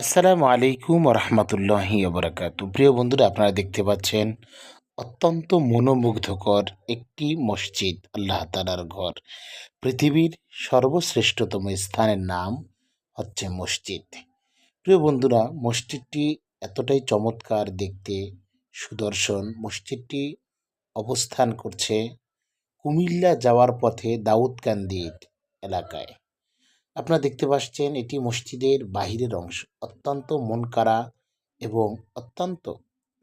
আসসালামু আলাইকুম রহমতুল্লাহি ওবরাকাতু। প্রিয় বন্ধুরা, আপনারা দেখতে পাচ্ছেন অত্যন্ত মনোমুগ্ধকর একটি মসজিদ, আল্লাহ তাআলার ঘর। পৃথিবীর সর্বশ্রেষ্ঠতম স্থানের নাম হচ্ছে মসজিদ। প্রিয় বন্ধুরা, মসজিদটি এতটাই চমৎকার দেখতে, সুদর্শন। মসজিদটি অবস্থান করছে কুমিল্লা যাওয়ার পথে দাউদকান্দির এলাকায়। আপনারা দেখতে পাচ্ছেন এটি মসজিদের বাহিরের অংশ। অত্যন্ত মনকাড়া এবং অত্যন্ত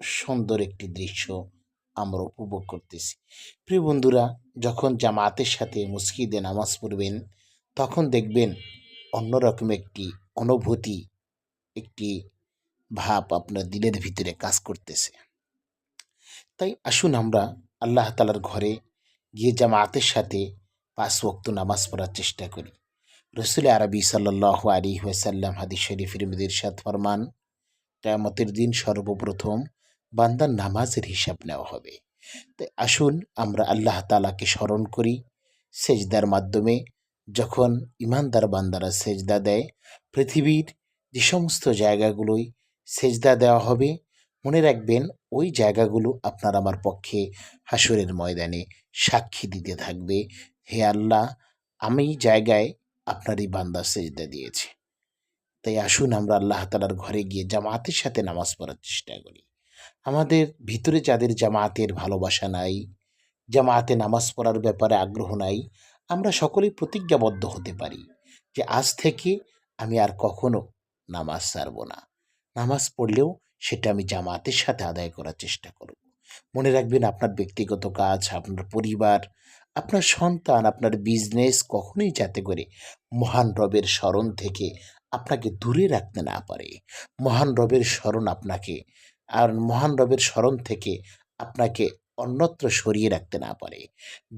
সুন্দর একটি দৃশ্য আমরা উপভোগ করতেছি। প্রিয় বন্ধুরা, যখন জামাতের সাথে মসজিদে নামাজ পড়বেন, তখন দেখবেন অন্যরকম একটি অনুভূতি, একটি ভাব আপনার দিলের ভিতরে কাজ করতেছে। তাই আসুন আমরা আল্লাহ তাআলার ঘরে গিয়ে জামাতের সাথে ৫ ওয়াক্ত নামাজ পড়ার চেষ্টা করি। রসুল আরবি সাল্লাল্লাহু আলাইহি ওয়াসাল্লাম হাদিস শরীফের মধ্যে ইরশাদ ফরমান, কিয়ামতের দিন সর্বপ্রথম বান্দার নামাজের হিসাব নেওয়া হবে। তাই আসুন আমরা আল্লাহ তাআলাকে স্মরণ করি সেজদার মাধ্যমে। যখন ইমানদার বান্দারা সেজদা দেয়, পৃথিবীর যে সমস্ত জায়গাগুলোই সেজদা দেওয়া হবে, মনে রাখবেন ওই জায়গাগুলো আপনার আমার পক্ষে হাসরের ময়দানে সাক্ষী দিতে থাকবে, হে আল্লাহ, আমি জায়গায় আপনারই বান্দা সেজদা দিয়েছে। তাই আসুন আমরা আল্লাহ তাআলার ঘরে গিয়ে জামাতের সাথে নামাজ পড়ার চেষ্টা করি। আমাদের ভিতরে যাদের জামাতের ভালোবাসা নাই, জামাতে নামাজ পড়ার ব্যাপারে আগ্রহ নাই, আমরা সকলেই প্রতিজ্ঞাবদ্ধ হতে পারি যে আজ থেকে আমি আর কখনো নামাজ ছাড়ব না। নামাজ পড়লেও সেটা আমি জামাতের সাথে আদায় করার চেষ্টা করব। মনে রাখবেন, আপনার ব্যক্তিগত কাজ, আপনার পরিবার, আপনার সন্তান, আপনার বিজনেস কখনোই যাতে করে মহান রবের স্মরণ থেকে আপনাকে দূরে রাখতে না পারে। মহান রবের স্মরণ আপনাকে মহান রবের স্মরণ থেকে আপনাকে অন্যত্র সরিয়ে রাখতে না পারে।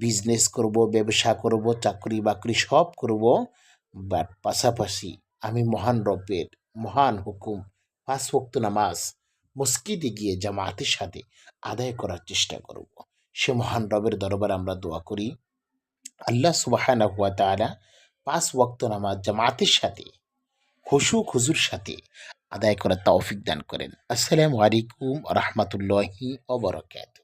বিজনেস করব, ব্যবসা করব, চাকরি বাকরি সব করব, বাট পাশাপাশি আমি মহান রবের মহান হুকুম ৫ ওয়াক্ত নামাজ মসজিদে গিয়ে জামাতের সাথে আদায় করার চেষ্টা করব। সে মহান রবের দরবারে আমরা দোয়া করি, আল্লাহ সুবহানাহু ওয়া তাআলা ৫ ওয়াক্ত নামাজ জামাতের সাথে খুশু খুজুর সাথে আদায় করার তৌফিক দান করেন। আসসালামু আলাইকুম রহমতুল্লাহি ওয়া বারাকাতুহু।